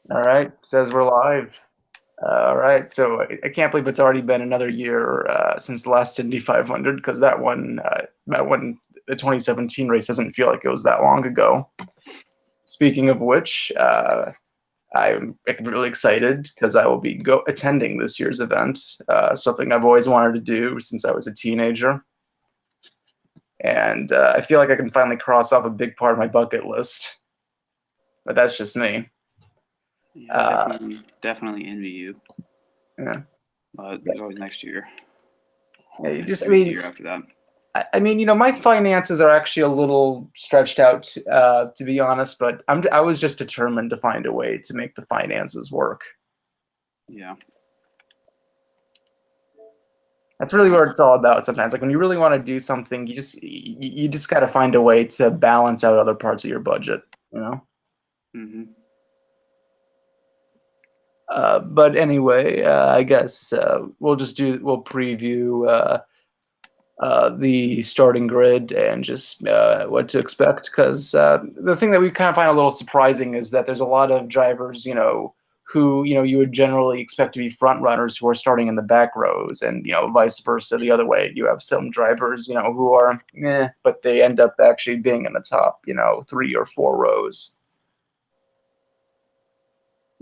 All right, says we're live. All right, so I can't believe it's already been another year since the last Indy 500 because that one, the 2017 race doesn't feel like it was that long ago. Speaking of which, I'm really excited because I will be attending this year's event. Something I've always wanted to do since I was a teenager, and I feel like I can finally cross off a big part of my bucket list. But that's just me. Yeah, I definitely envy you. Yeah. But there's always next year. Yeah, The year after that. I mean, my finances are actually a little stretched out, to be honest. But I was just determined to find a way to make the finances work. Yeah. That's really what it's all about. Sometimes, like when you really want to do something, you just got to find a way to balance out other parts of your budget. Mm-hmm. But anyway, I guess we'll preview the starting grid and just what to expect. Because the thing that we kind of find a little surprising is that there's a lot of drivers, who you would generally expect to be front runners who are starting in the back rows, and vice versa the other way. You have some drivers, who are but they end up actually being in the top, 3 or 4 rows.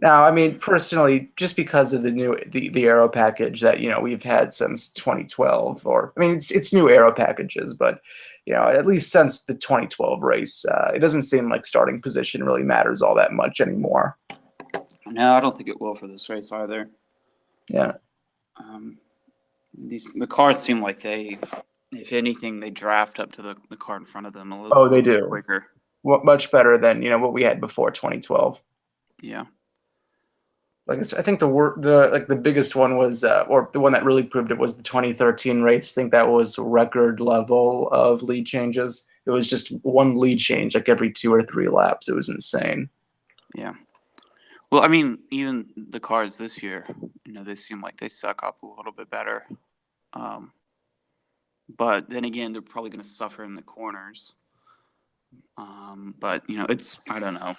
Now, I mean, personally, just because of the aero package that we've had since 2012, or I mean, it's new aero packages, but at least since the 2012 race, it doesn't seem like starting position really matters all that much anymore. No, I don't think it will for this race either. Yeah. The cars seem like if anything, they draft up to the car in front of them a little. They do quicker. Much better than what we had before 2012. Yeah. Like I think the biggest one was, or the one that really proved it, was the 2013 race. I think that was record level of lead changes. It was just one lead change like every 2 or 3 laps. It was insane. Yeah. Well, I mean, even the cars this year, they seem like they suck up a little bit better. But then again, they're probably going to suffer in the corners. But I don't know.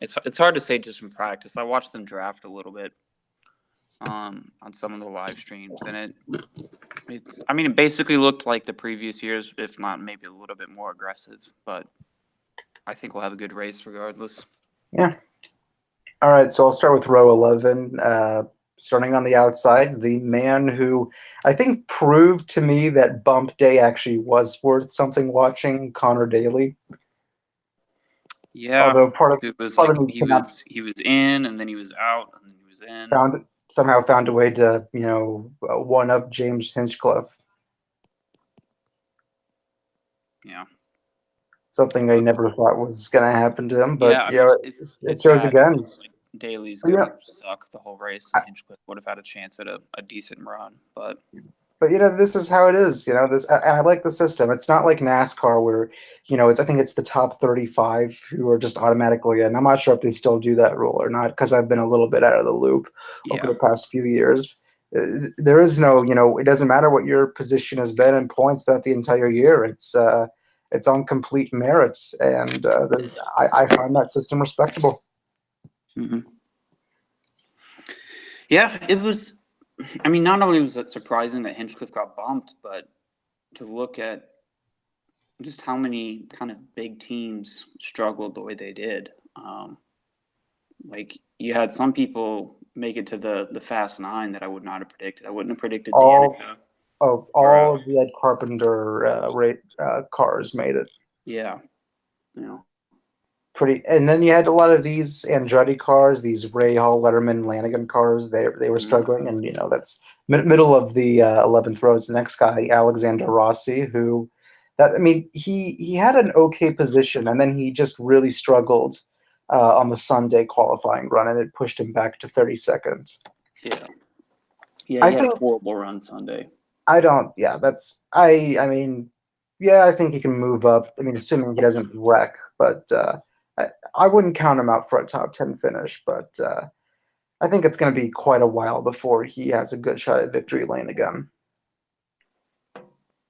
It's hard to say just from practice. I watched them draft a little bit on some of the live streams, and it basically looked like the previous years, if not maybe a little bit more aggressive. But I think we'll have a good race regardless. Yeah. All right, so I'll start with row 11. Starting on the outside, the man who I think proved to me that bump day actually was worth something watching, Connor Daly. Yeah, although it was he was in, and then he was out, and then he was in. Somehow found a way to one up James Hinchcliffe. Yeah. Something I never thought was going to happen to him, but it shows again. Daly's going to suck the whole race, and Hinchcliffe would have had a chance at a decent run, but this is how it is. And I like the system. It's not like NASCAR where I think it's the top 35 who are just automatically in. I'm not sure if they still do that rule or not because I've been a little bit out of the loop over the past few years. There is no, it doesn't matter what your position has been in points throughout the entire year. It's on complete merits, and I find that system respectable. Mm-hmm. Yeah, it was. I mean, not only was it surprising that Hinchcliffe got bumped, but to look at just how many kind of big teams struggled the way they did. Like you had some people make it to the Fast 9 that I would not have predicted. I wouldn't have predicted Danica. All of the Ed Carpenter cars made it. Yeah. And then you had a lot of these Andretti cars, these Ray Hall, Letterman, Lanigan cars. They were struggling, and that's middle of the 11th row. It's the next guy, Alexander Rossi, he had an okay position, and then he just really struggled on the Sunday qualifying run, and it pushed him back to 32nd. Yeah, he had a horrible run Sunday. I think he can move up. I mean, assuming he doesn't wreck, but I wouldn't count him out for a top 10 finish, but I think it's going to be quite a while before he has a good shot at victory lane again.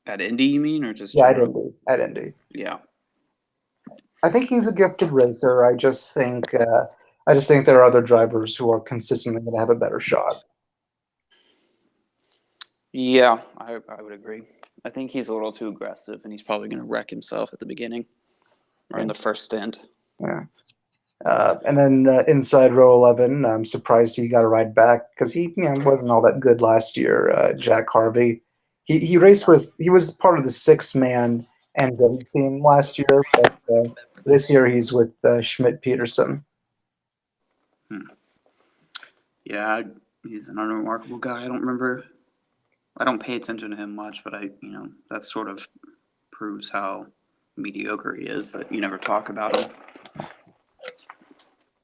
At Indy, you mean, or just at Indy? At Indy. Yeah. I think he's a gifted racer. I just think there are other drivers who are consistently going to have a better shot. Yeah, I would agree. I think he's a little too aggressive, and he's probably going to wreck himself at the beginning or in Yeah. the first stint. Yeah. And then inside row 11, I'm surprised he got a ride back because wasn't all that good last year. Jack Harvey, he raced Yeah. with he was part of the six-man Andretti team last year, but this year he's with Schmidt Peterson. Hmm. Yeah, he's an unremarkable guy. I don't remember. I don't pay attention to him much, but that sort of proves how mediocre he is that you never talk about him.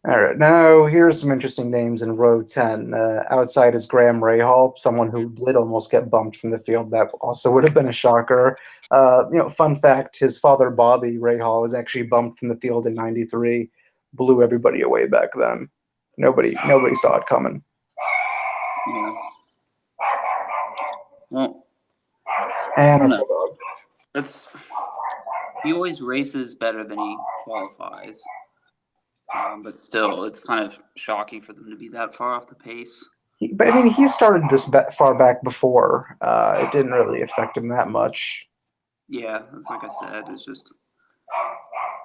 All right, now here are some interesting names in row 10. Outside is Graham Rahal, someone who did almost get bumped from the field. That also would have been a shocker. Fun fact, his father, Bobby Rahal, was actually bumped from the field in '93. Blew everybody away back then. Nobody saw it coming. Yeah. Well, I And don't that's know. That's he always races better than he qualifies. But still, it's kind of shocking for them to be that far off the pace. but I mean, he started this far back before. It didn't really affect him that much. Yeah, that's like I said. It's just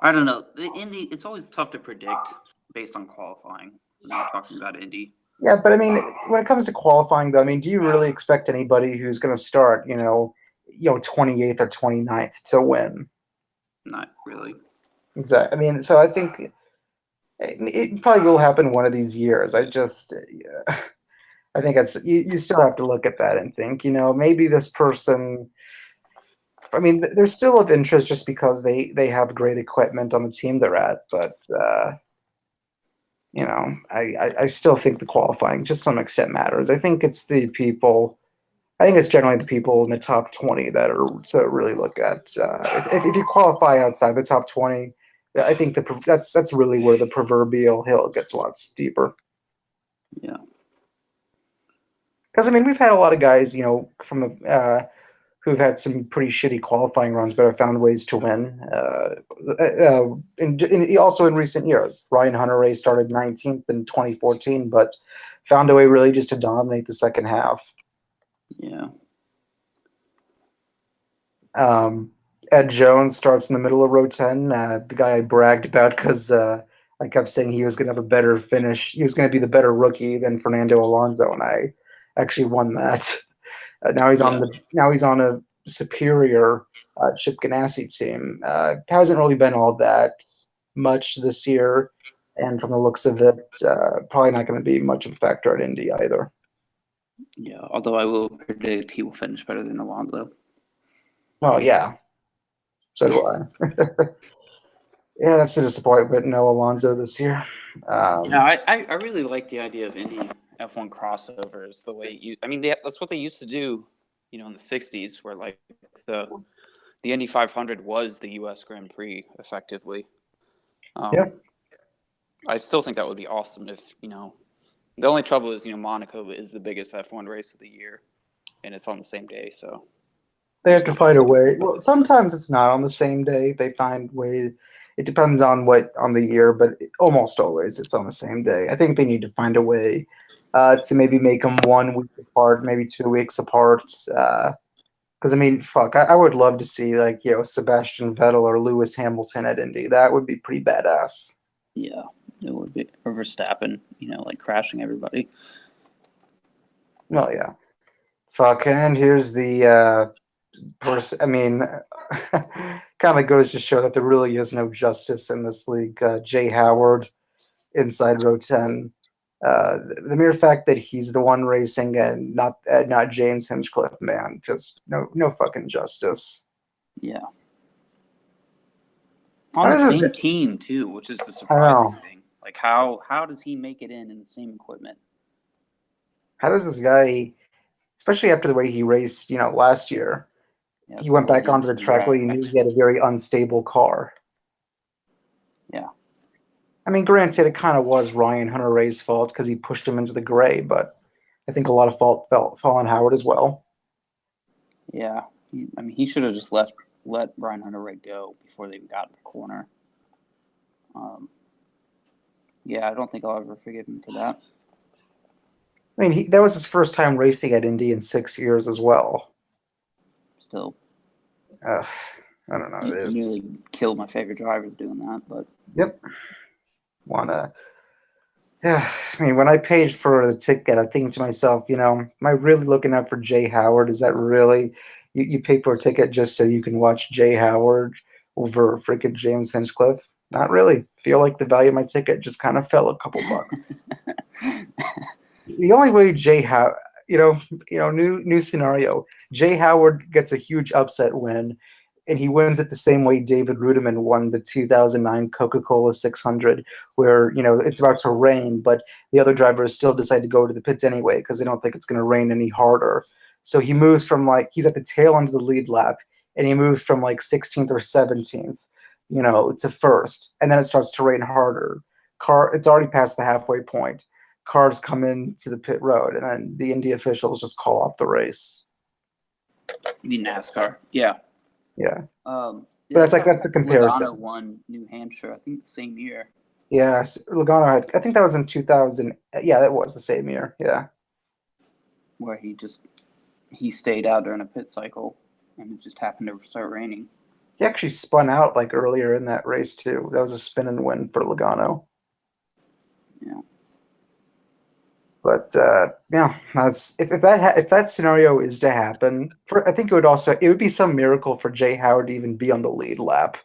I don't know. The Indy, it's always tough to predict based on qualifying. When you're talking about Indy. Yeah, but I mean, when it comes to qualifying, though, I mean, do you really expect anybody who's going to start, 28th or 29th to win? Not really. Exactly. I mean, so I think it probably will happen one of these years. I think you still have to look at that and think, maybe this person. I mean, they're still of interest just because they have great equipment on the team they're at, but I still think the qualifying, to some extent, matters. I think it's the people. I think it's generally the people in the top 20 that are to really look at. If you qualify outside the top 20, I think that's really where the proverbial hill gets a lot steeper. Yeah. Because I mean, we've had a lot of guys, from the who've had some pretty shitty qualifying runs, but have found ways to win. Also in recent years, Ryan Hunter-Reay started 19th in 2014, but found a way really just to dominate the second half. Yeah. Ed Jones starts in the middle of row 10. The guy I bragged about because I kept saying he was going to have a better finish. He was going to be the better rookie than Fernando Alonso, and I actually won that. Yeah. Now he's on a superior Chip Ganassi team. Hasn't really been all that much this year, and from the looks of it, probably not going to be much of a factor at Indy either. Yeah. Although I will predict he will finish better than Alonso. Well, yeah, so do I. Yeah, that's a disappointment. No Alonso this year. Yeah, I really like the idea of Indy F1 crossovers. That's what they used to do, in the '60s, where like the Indy 500 was the U.S. Grand Prix effectively. Yeah. I still think that would be awesome if The only trouble is Monaco is the biggest F1 race of the year, and it's on the same day, so They have there's to no find a incentive to way. move Well, it. sometimes it's not on the same day. They find ways. It depends on the year, but almost always it's on the same day. I think they need to find a way to maybe make them 1 week apart, maybe 2 weeks apart. Because I mean, fuck, I would love to see like Sebastian Vettel or Lewis Hamilton at Indy. That would be pretty badass. Yeah, it would be or Verstappen, like crashing everybody. Well, yeah, fuck. And here's the person. I mean, kind of goes to show that there really is no justice in this league. Jay Howard inside row 10. The mere fact that he's the one racing and not James Hinchcliffe, man, just no fucking justice. Yeah, on How the does same this? team too, which is the I surprising know. thing. Like how does he make it in the same equipment? How does this guy, especially after the way he raced, last year, Yeah, he went before back he onto the track where he knew wrecked. he had a very unstable car. Yeah, I mean, granted, it kind of was Ryan Hunter-Reay's fault because he pushed him into the gray, but I think a lot of fault fell on Howard as well. yeah. He should have just let Brian Hunter-Reay go before they even got to the corner. Yeah, I don't think I'll ever forgive him for that. I mean, that was his first time racing at Indy in 6 years as well. Still, Ugh, I don't know. he It is. nearly killed my favorite drivers doing that. But Yep. Wanna. Yeah. I mean, when I paid for the ticket, I'm thinking to myself, am I really looking out for Jay Howard? Is that really you pay for a ticket just so you can watch Jay Howard over freaking James Hinchcliffe? Not really. Feel like the value of my ticket just kind of fell a couple bucks. The only way Jay Howard, new scenario. Jay Howard gets a huge upset win, and he wins it the same way David Rudiman won the 2009 Coca-Cola 600, where it's about to rain, but the other drivers still decide to go to the pits anyway because they don't think it's going to rain any harder. So he moves from he's at the tail end of the lead lap, and he moves from 16th or 17th, to first, and then it starts to rain harder. It's already past the halfway point. Cars come into the pit road, and then the Indy officials just call off the race. you mean NASCAR? Yeah. Yeah. Yeah, But that's the comparison. Logano won New Hampshire, I think the same year. Yes, Logano had. I think that was in 2000. Yeah, that was the same year. Yeah. Where he stayed out during a pit cycle, and it just happened to start raining. He actually spun out earlier in that race too. That was a spin and win for Logano. Yeah. But yeah, that's if that scenario is to happen, I think it would be some miracle for Jay Howard to even be on the lead lap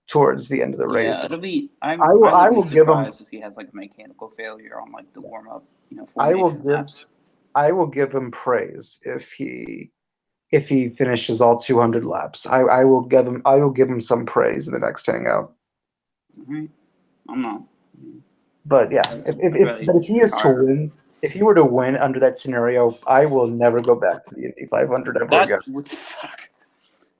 towards the end of the race. Yeah, it'll be. I I would will be give him. surprised if he has a mechanical failure on the warm up, I will formation give. laps. I will give him praise if he finishes all 200 laps. I will give him some praise in the next hangout. Mm-hmm. I'm not. But yeah, if he is to win, if he were to win under that scenario, I will never go back to the Indy 500 ever again. That would suck.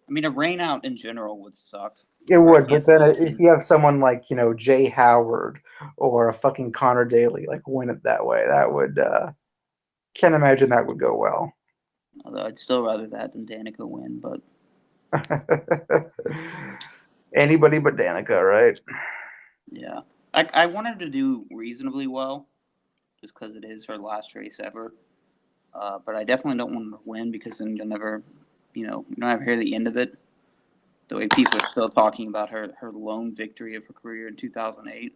I mean, a rain out in general would suck. It would, but then if you have someone like Jay Howard or a fucking Connor Daly win it that way, that would can't imagine that would go well. Although I'd still rather that than Danica win, but anybody but Danica, right? Yeah, I wanted to do reasonably well, just because it is her last race ever. But I definitely don't want her to win because then you'll never, you don't ever hear the end of it. The way people are still talking about her lone victory of her career in 2008.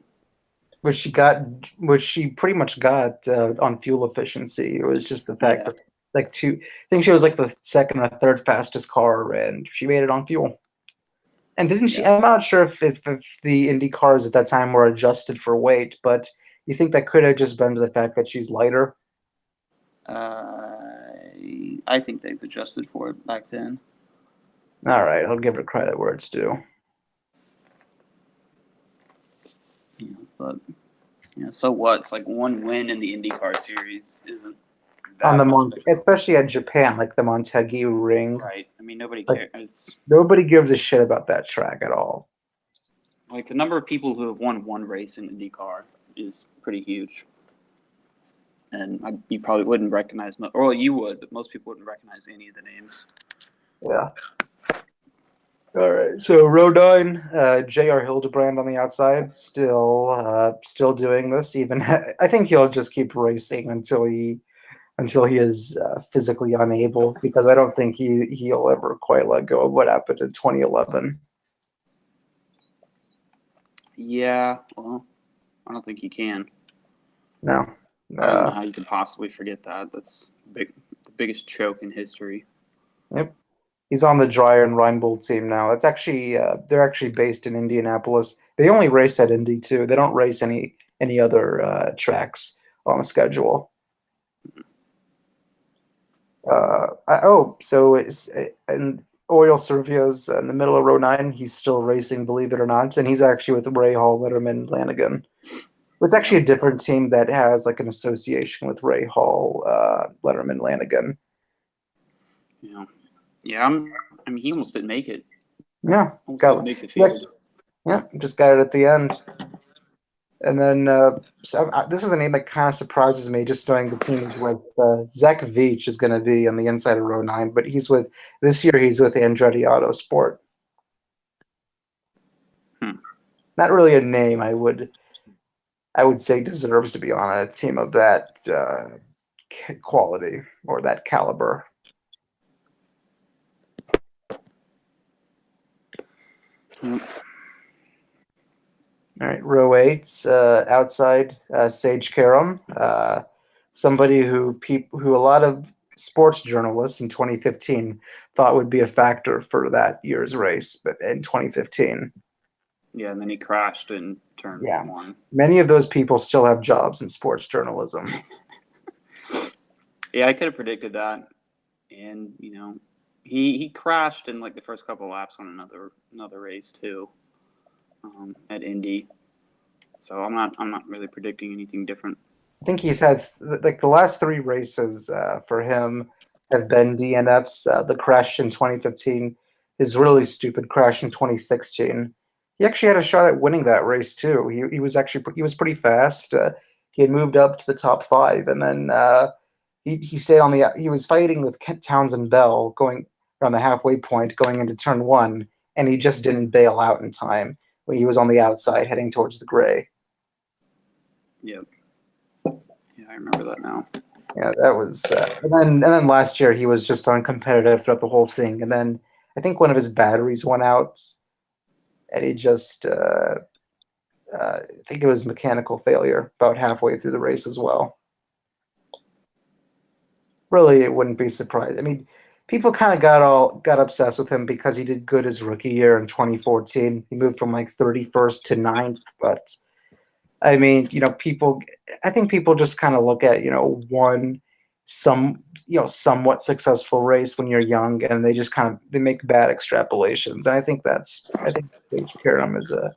Which she pretty much got on fuel efficiency. It was just the fact that I think she was the second or third fastest car, and she made it on fuel. And didn't she? I'm not sure if the Indy cars at that time were adjusted for weight, but you think that could have just been to the fact that she's lighter? I think they've adjusted for it back then. All right, I'll give her credit where it's due. Yeah, but so what? It's one win in the IndyCar series isn't on the especially at Japan, the Montague Ring. Right. I mean, nobody cares. Nobody gives a shit about that track at all. The number of people who have won one race in IndyCar is pretty huge. And you probably wouldn't recognize, or you would, but most people wouldn't recognize any of the names. Yeah. All right. So Row 9, J.R. Hildebrand on the outside, still doing this. Even I think he'll just keep racing until he is physically unable, because I don't think he'll ever quite let go of what happened in 2011. Yeah. Well, I don't think he can. No. I don't know how you could possibly forget that. That's the biggest choke in history. Yep. He's on the Dreyer and Reinbold team now. That's actually they're actually based in Indianapolis. They only race at Indy too. They don't race any other tracks on the schedule. So it's and Oriol Servio's in the middle of Row 9. He's still racing, believe it or not, and he's actually with Ray Hall, Letterman, Lanigan. It's actually a different team that has an association with Ray Hall, Letterman, Lanigan. Yeah. Yeah, I mean, he almost didn't make it. Yeah, didn't make the field. Yeah, just got it at the end. And then this is a name that kind of surprises me, just knowing the team is with Zach Veach is going to be on the inside of Row 9, but this year he's with Andretti Autosport. not really a name I would say deserves to be on a team of that quality or that caliber. Mm. All right, row eight, outside Sage Karam, somebody who a lot of sports journalists in 2015 thought would be a factor for that year's race, but in 2015, Yeah, and then he crashed in turn yeah, one. many of those people still have jobs in sports journalism. Yeah, I could have predicted that, and he crashed in like the first couple laps on another race too, at Indy. So I'm not really predicting anything different. I think he's had like the last three races for him have been DNFs. The crash in 2015, his really stupid crash in 2016. He actually had a shot at winning that race too. He was pretty fast. He had moved up to the top five, and then he stayed on the. He was fighting with Kent Townsend Bell going around the halfway point, going into turn one, and he just didn't bail out in time when he was on the outside heading towards the gray. Yep. Yeah, I remember that now. Yeah, that was, and then last year he was just uncompetitive throughout the whole thing, and then I think one of his batteries went out, and he just, I think it was mechanical failure about halfway through the race as well. Really, it wouldn't be surprised. I mean, people kind of got obsessed with him because he did good his rookie year in 2014. He moved from like 31st to 9th, but I mean, I think people just kind of look at, somewhat successful race when you're young, and they just they make bad extrapolations. And I think Paige Karam is a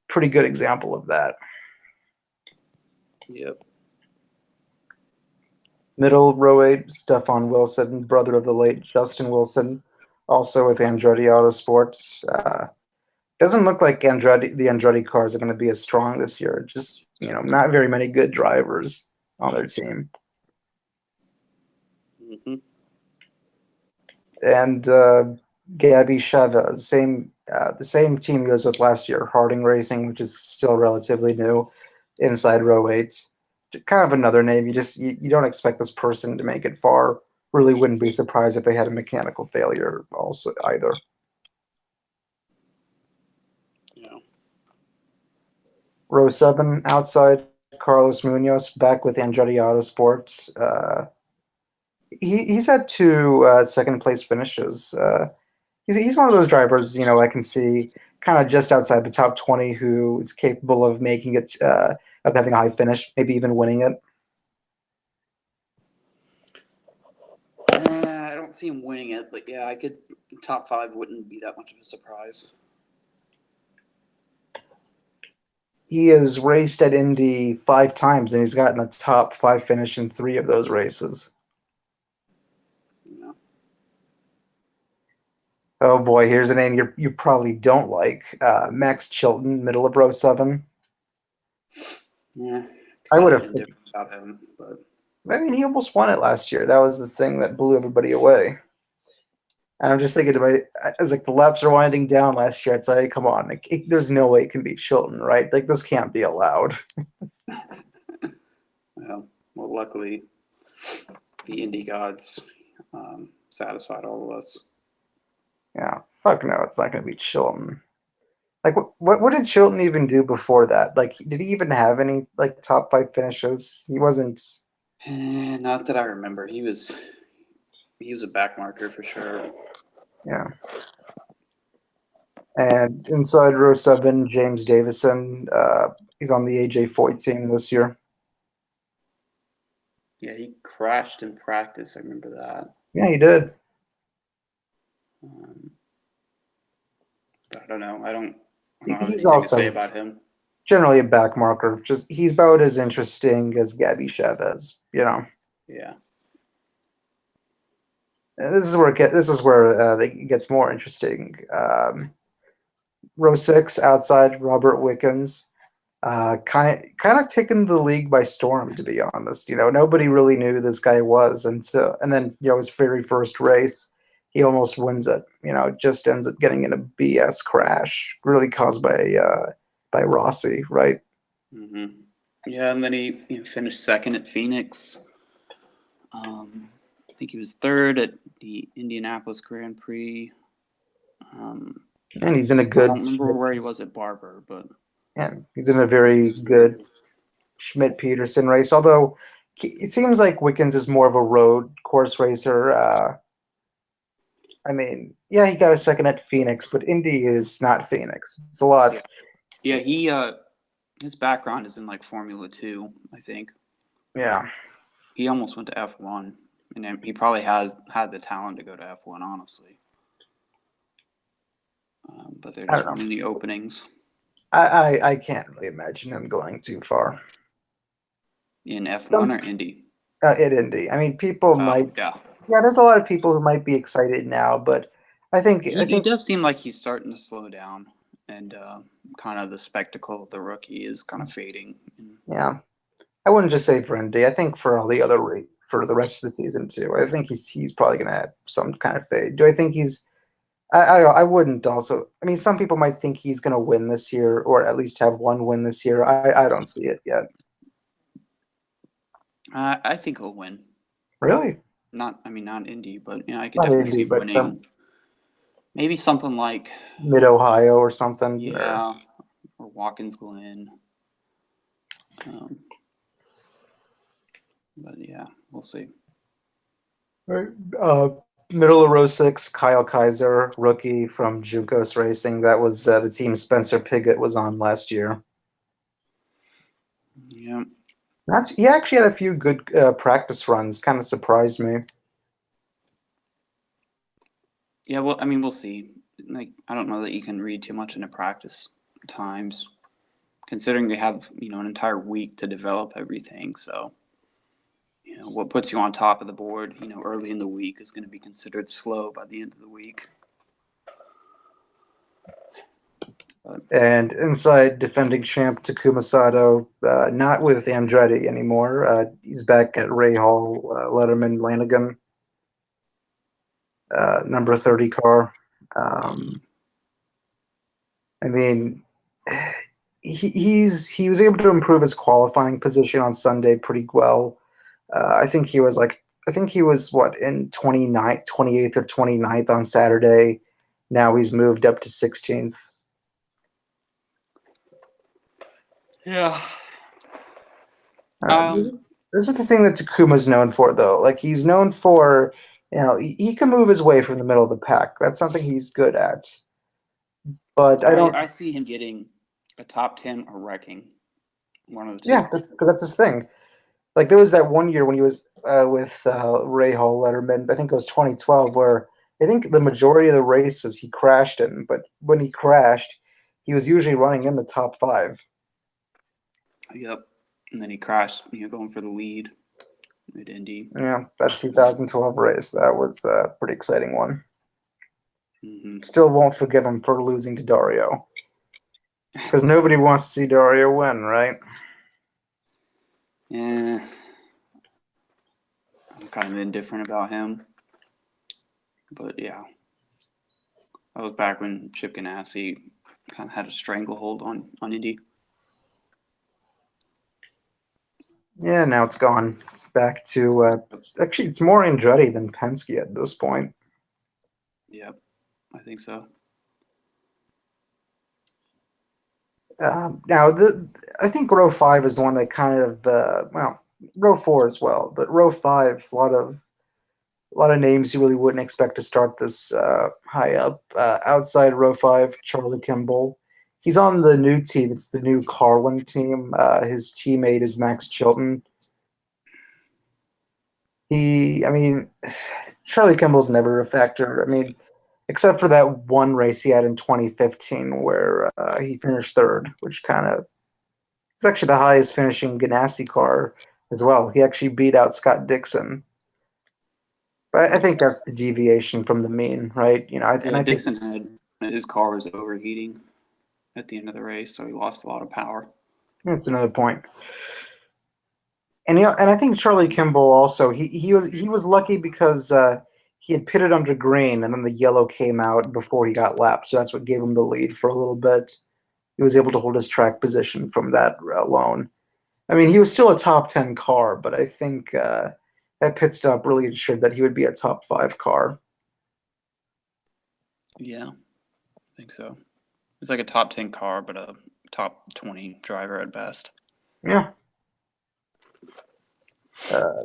pretty good example of that. Yep. Middle row eight, Stefan Wilson, brother of the late Justin Wilson, also with Andretti Autosports. Doesn't look like the Andretti cars are going to be as strong this year. Just not very many good drivers on their team. Mm-hmm. And Gabby Chavez, the same team he was with last year, Harding Racing, which is still relatively new, inside row eight. Kind of another name. You don't expect this person to make it far. Really wouldn't be surprised if they had a mechanical failure also either. Yeah. Row 7 outside, Carlos Munoz back with Andretti Autosports. He's had two second place finishes. He's one of those drivers, I can see kind of just outside the top 20 who is capable of making it, of having a high finish, maybe even winning it. I don't see him winning it, but yeah, top 5 wouldn't be that much of a surprise. He has raced at Indy 5 times, and he's gotten a top 5 finish in 3 of those races. Yeah. Oh boy, here's a name you probably don't like. Max Chilton, middle of row 7. Yeah. I would have. Different about him, but I mean, he almost won it last year. That was the thing that blew everybody away. And I'm just thinking to as like the laps are winding down last year, it's like, come on, there's no way it can beat Chilton, right? Like this can't be allowed. well, luckily, the Indy gods satisfied all of us. Yeah, fuck no, it's not going to be Chilton. Like, what did Chilton even do before that? Like, did he even have any like top 5 finishes? He wasn't. Not that I remember. He was a back marker for sure. Yeah. And inside row 7, James Davison. He's on the AJ Foyt team this year. Yeah, he crashed in practice. I remember that. Yeah, he did. But I don't know. I don't have He's anything to say also about him. generally a back marker. Just he's about as interesting as Gabby Chavez. Yeah. This is where it gets more interesting. Row 6 outside, Robert Wickens. Kind of taking the league by storm, to be honest. Nobody really knew who this guy was and then his very first race, he almost wins it. Just ends up getting in a BS crash, really caused by by Rossi, right? hmm Yeah, and then he finished second at Phoenix. I think he was third at the Indianapolis Grand Prix. Um, And he's in a I good don't remember where he was at Barber, but and he's in a very good Schmidt Peterson race. Although it seems like Wickens is more of a road course racer. I mean, yeah, he got a second at Phoenix, but Indy is not Phoenix. It's a lot. yeah, he his background is in like Formula 2, I think. Yeah, He almost went to F1, and then he probably has had the talent to go to F1, honestly. But there I just don't weren't know. any openings I can't really imagine him going too far. in F1 Some or Indy. at Indy. I mean, people Oh, might. yeah. Yeah, there's a lot of people who might be excited now, but I He think does seem like he's starting to slow down, and kind of the spectacle of the rookie is kind of fading. yeah. I wouldn't just say for Indy. I think for all the other for the rest of the season too. I think he's probably gonna have some kind of fade. Do I think he's? I wouldn't also. I mean, some people might think he's gonna win this year, or at least have one win this year. I don't see it yet. I think he'll win. Really, Not Indy, but I could not definitely Indy, see him but some winning. Maybe something like, Mid Ohio or something. yeah, or Watkins Glen. Um, but yeah, we'll see. Right. Middle of row six, Kyle Kaiser, rookie from Juncos Racing. That was the team Spencer Piggott was on last year. Yeah, He actually had a few good practice runs. Kind of surprised me. yeah. Well, I mean, we'll see. Like, I don't know that you can read too much into practice times, considering they have an entire week to develop everything. So, what puts you on top of the board, early in the week is going to be considered slow by the end of the week. And inside defending champ Takuma Sato, not with Andretti anymore. He's back at Ray Hall, Letterman Lanigan, number 30 car. I mean, he was able to improve his qualifying position on Sunday pretty well. I think he was what in 28th or 29th on Saturday. Now he's moved up to 16th. Yeah. This is the thing that Takuma's known for, though. Like he's known for, he can move his way from the middle of the pack. That's something he's good at. But I don't. I see him getting a top 10 or wrecking. One of the two. Yeah, that's because that's his thing. Like there was that one year when he was with Ray Hall Letterman. I think it was 2012, where I think the majority of the races he crashed in. But when he crashed, he was usually running in the top five. Yep. And then he crashed, going for the lead at Indy. Yeah, that 2012 race, that was a pretty exciting one. Mm-hmm. Still won't forgive him for losing to Dario. Because nobody wants to see Dario win, right? Yeah. I'm kind of indifferent about him. But yeah. That was back when Chip Ganassi kind of had a stranglehold on Indy. Yeah, now it's gone. It's back to it's more Andretti than Penske at this point. Yep, I think so. Now I think row five is the one that kind of row four as well, but row five a lot of names you really wouldn't expect to start this high up. Outside row five, Charlie Kimball. He's on the new team. It's the new Carlin team. His teammate is Max Chilton. I mean, Charlie Kimball's never a factor. I mean, except for that one race he had in 2015 where he finished third, which kind of it's actually the highest finishing Ganassi car as well. He actually beat out Scott Dixon. But I think that's the deviation from the mean, right? And Yeah, I think Dixon had his car was overheating at the end of the race, so he lost a lot of power. that's another point. And I think Charlie Kimball also he was lucky because he had pitted under green and then the yellow came out before he got lapped, so that's what gave him the lead for a little bit. he was able to hold his track position from that alone. I mean, he was still a top 10 car, but I think that pit stop really ensured that he would be a top 5 car. Yeah, I think so. It's like a top 10 car, but a top 20 driver at best. Yeah.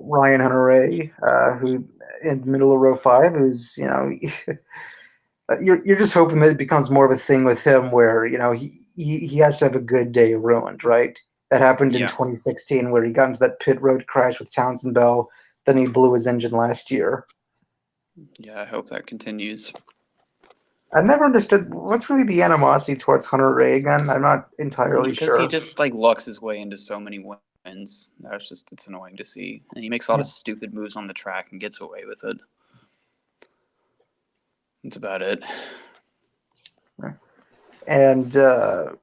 Ryan Hunter-Reay, who in the middle of row 5, who's, you're just hoping that it becomes more of a thing with him where, he has to have a good day ruined, right? That happened in Yeah. 2016 where he got into that pit road crash with Townsend Bell, then he blew his engine last year. Yeah, I hope that continues. I never understood what's really the animosity towards Hunter-Reay again. I'm not entirely Because he sure. just like lucks his way into so many wins. It's annoying to see. And he makes a lot of stupid moves on the track and gets away with it. That's about it. And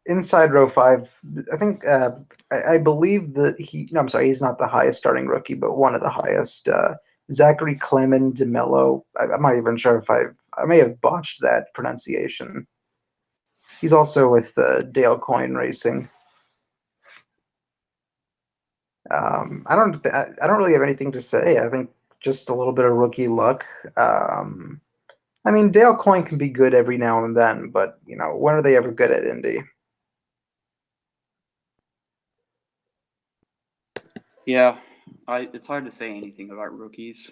inside row 5, I think I believe that no, I'm sorry, he's not the highest starting rookie, but one of the highest. Zachary Clement DeMello. I'm not even sure if I may have botched that pronunciation. He's also with Dale Coyne Racing. I don't really have anything to say. I think just a little bit of rookie luck. I mean, Dale Coyne can be good every now and then, but when are they ever good at Indy? Yeah, it's hard to say anything about rookies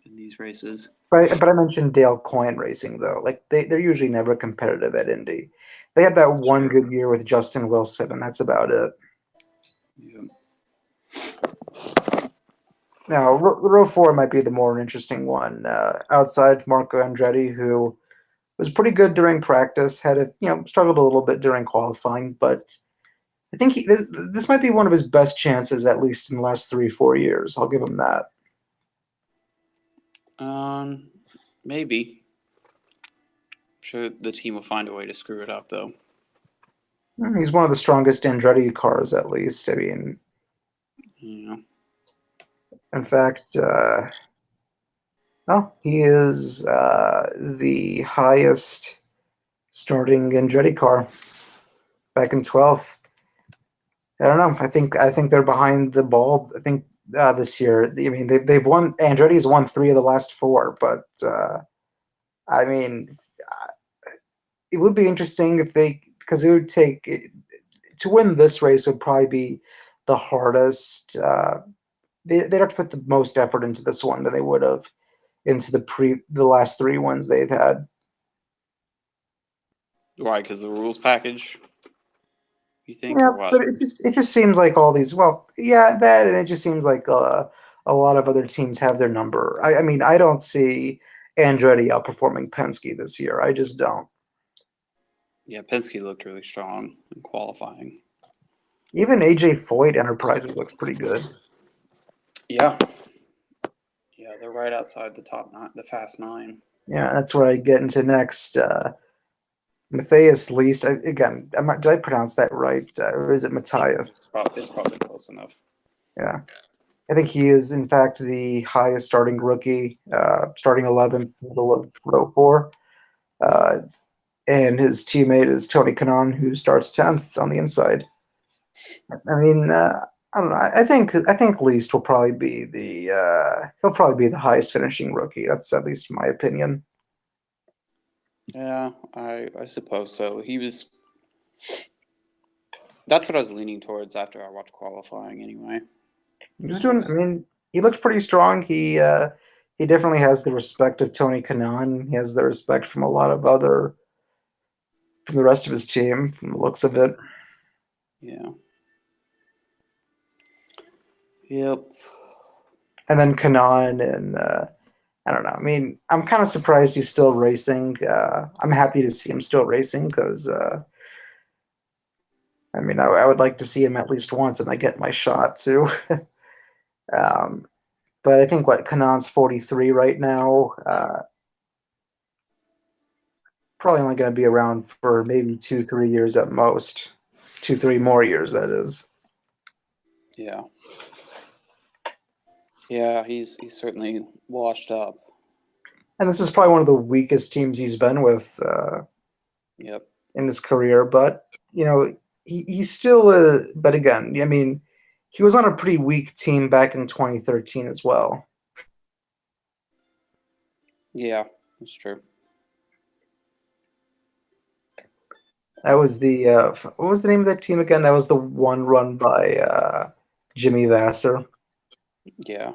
in these races. But I mentioned Dale Coyne Racing though. Like they're usually never competitive at Indy. They had that one Sure. good year with Justin Wilson, and that's about it. Yeah. Now, row 4 might be the more interesting one. Outside Marco Andretti, who was pretty good during practice, struggled a little bit during qualifying, but I think this might be one of his best chances, at least in the last 3-4 years. I'll give him that. Maybe. I'm sure the team will find a way to screw it up, though. He's one of the strongest Andretti cars, at least. I mean, Yeah. in fact, he is the highest starting Andretti car back in 12th. I don't know. I think they're behind the ball. I think this year. I mean, they've won. Andretti's won 3 of the last 4, but I mean, it would be interesting if because it would take to win this race would probably be the hardest. They'd have to put the most effort into this one than they would have into the last 3 ones they've had. Why? Because the rules package, you think, Yeah, or what? but it just seems like all these. Well, yeah, that, and it just seems like a lot of other teams have their number. I mean, I don't see Andretti outperforming Penske this year. I just don't. Yeah, Penske looked really strong in qualifying. Even AJ Foyt Enterprises looks pretty good. Yeah. Yeah, they're right outside the top 9, the Fast 9. Yeah, that's where I get into next. Matthias Least. Again, did I pronounce that right? Or is it Matthias? It's probably close enough. Yeah. I think he is, in fact, the highest starting rookie, starting 11th, middle of row 4. And his teammate is Tony Kanaan, who starts 10th on the inside. I mean, I don't know. I think Least will probably be he'll probably be the highest finishing rookie. That's at least my opinion. Yeah, I suppose so. That's what I was leaning towards after I watched qualifying anyway. He's doing. I mean, he looks pretty strong. He definitely has the respect of Tony Kanaan. He has the respect from a lot of from the rest of his team, from the looks of it. Yeah. Yep. And then Kanaan and I don't know. I mean, I'm kind of surprised he's still racing. I'm happy to see him still racing because I mean, I would like to see him at least once, and I get my shot too. um, but I think Kanaan's 43 right now. Probably only going to be around for maybe 2-3 years at most. 2-3 more years, that is. Yeah. Yeah, he's certainly washed up. And this is probably one of the weakest teams he's been with Yep. in his career. But you know, he's still but again, I mean, he was on a pretty weak team back in 2013 as well. Yeah, that's true. That was the what was the name of that team again? That was the one run by Jimmy Vassar. Yeah.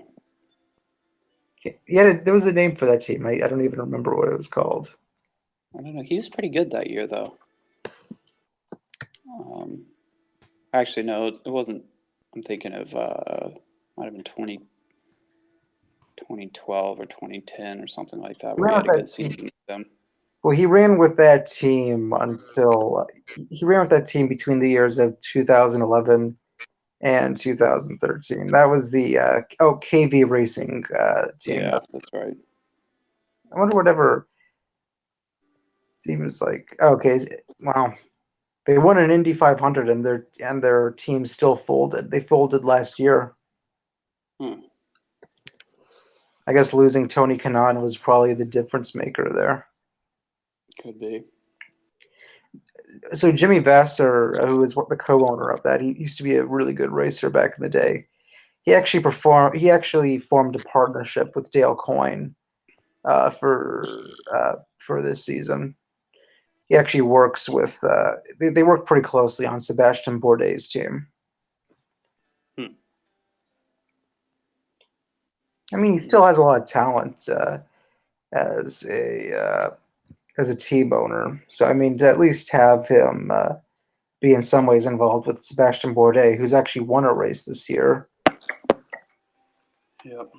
Yeah, there was a name for that team. I don't even remember what it was called. I don't know. He was pretty good that year, though. Actually, no, it wasn't. I'm thinking of might have been 2012 or 2010 or something like that, He where he ran had with a good that team. season with them. Well, he ran with that team until he ran with that team between the years of 2011 and 2013. That was the KV Racing team. Yeah, that's right. I wonder whatever seems like. Okay, wow. They won an Indy 500 and their team still folded. They folded last year. Hmm. I guess losing Tony Kanaan was probably the difference maker there. Could be. So Jimmy Vassar, who is the co-owner of that, he used to be a really good racer back in the day. He actually performed. He actually formed a partnership with Dale Coyne for this season. He actually works with. They work pretty closely on Sebastian Bourdais' team. Hmm. I mean, he still has a lot of talent as a team owner. So I mean, to at least have him be in some ways involved with Sebastian Bourdais, who's actually won a race this year. Yep.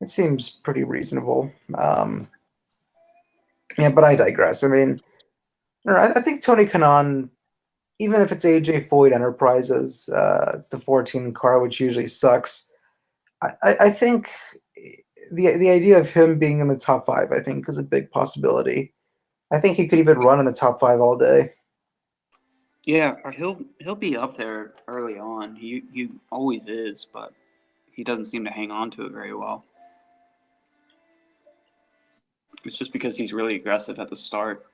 It seems pretty reasonable. Yeah, but I digress. I mean, I think Tony Kanaan, even if it's AJ Foyt Enterprises, it's the 14 car, which usually sucks. I think the idea of him being in the top five, I think, is a big possibility. I think he could even run in the top five all day. Yeah, or he'll be up there early on. He always is, but he doesn't seem to hang on to it very well. It's just because he's really aggressive at the start.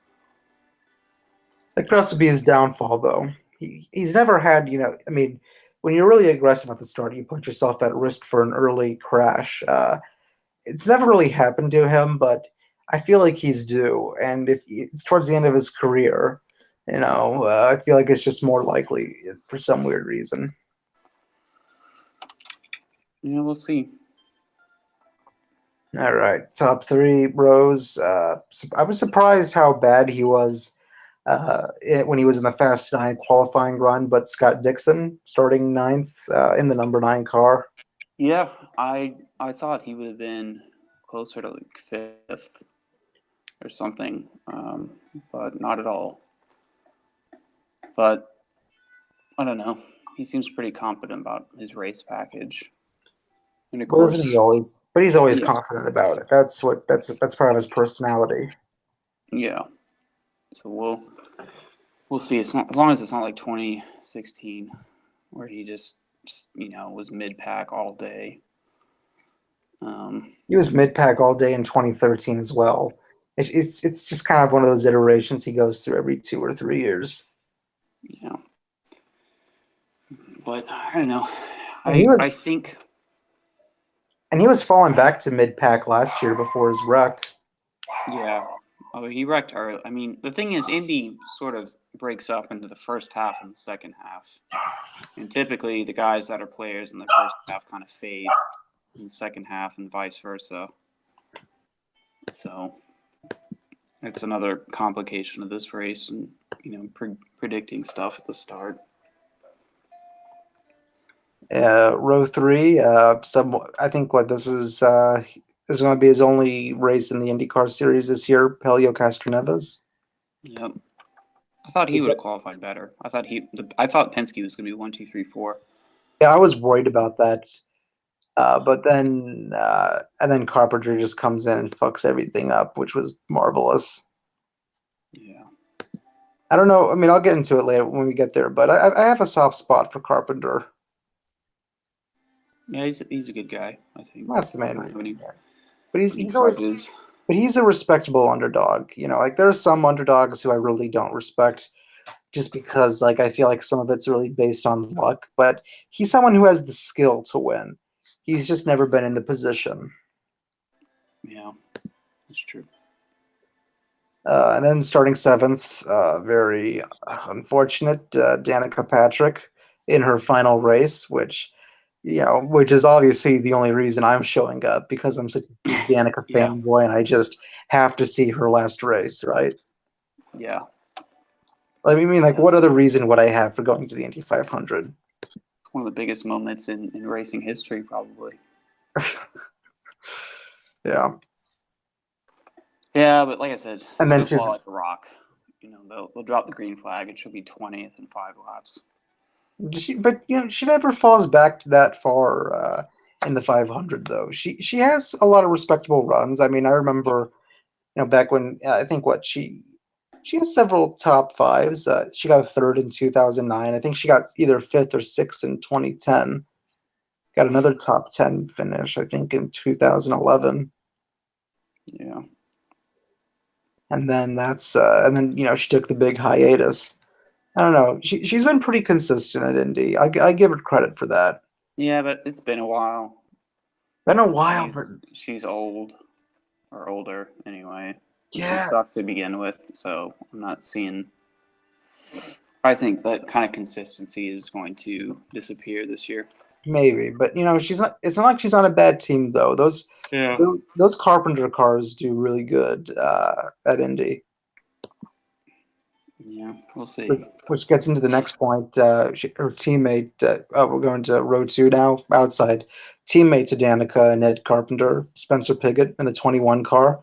That could also be his downfall, though. He's never had, I mean, when you're really aggressive at the start, you put yourself at risk for an early crash. It's never really happened to him, but I feel like he's due. And if it's towards the end of his career, I feel like it's just more likely for some weird reason. Yeah, we'll see. All right, top three rows. I was surprised how bad he was when he was in the Fast Nine qualifying run, but Scott Dixon starting ninth in the number 9 car. Yeah, I thought he would have been closer to like fifth or something, but not at all. But I don't know. He seems pretty confident about his race package, and of Well, isn't he course, always? But he's always yeah, confident about it. That's part of his personality. yeah. So we'll see. It's not, as long as it's not like 2016, where he just was mid pack all day. He was mid pack all day in 2013 as well. It's just kind of one of those iterations he goes through every 2 or 3 years. Yeah, but I don't know. And he I was think and he was falling back to mid pack last year before his wreck. yeah. Oh, he wrecked early. I mean, the thing is, Indy sort of breaks up into the first half and the second half, and typically the guys that are players in the first half kind of fade in the second half, and vice versa. So it's another complication of this race, and predicting stuff at the start. Row three, I think what this is going to be his only race in the IndyCar series this year. Helio Castroneves. Yep. I thought he would have qualified better. I thought Penske was going to be 1, 2, 3, 4. Yeah, I was worried about that, but then Carpenter just comes in and fucks everything up, which was marvelous. Yeah. I don't know. I mean, I'll get into it later when we get there, but I have a soft spot for Carpenter. Yeah, he's a good guy, I think. That's the I main don't have reason. any Yeah. But he's always grudges. but he's a respectable underdog. Like there are some underdogs who I really don't respect just because like I feel like some of it's really based on luck, but he's someone who has the skill to win. He's just never been in the position. Yeah, that's true. And then starting seventh, very unfortunate, Danica Patrick in her final race, which is obviously the only reason I'm showing up because I'm such a big Danica Yeah, fanboy and I just have to see her last race, right? yeah, I mean, like, what yes. other reason would I have for going to the Indy 500? It's one of the biggest moments in racing history, probably. Yeah, Yeah, but like I said, and then she'll she's fall like a rock. They'll drop the green flag and she'll be 20th in 5 laps. but she never falls back to that far in the 500 though. She has a lot of respectable runs. I mean, I remember back when I think what she has several top fives. She got a third in 2009. I think she got either fifth or sixth in 2010. Got another top 10 finish, I think, in 2011. Yeah. And then she took the big hiatus. I don't know. She's been pretty consistent at Indy. I give her credit for that. Yeah, but it's been a while. Been a while, but She's old or older anyway. She yeah, sucked to begin with, so I'm not seeing. I think that kind of consistency is going to disappear this year. maybe. But she's not. It's not like she's on a bad team though. Yeah. Those Carpenter cars do really good at Indy. Yeah, we'll see. Which gets into the next point. Her teammate, we're going to row two now, outside. Teammate to Danica and Ed Carpenter, Spencer Pigot in the 21 car.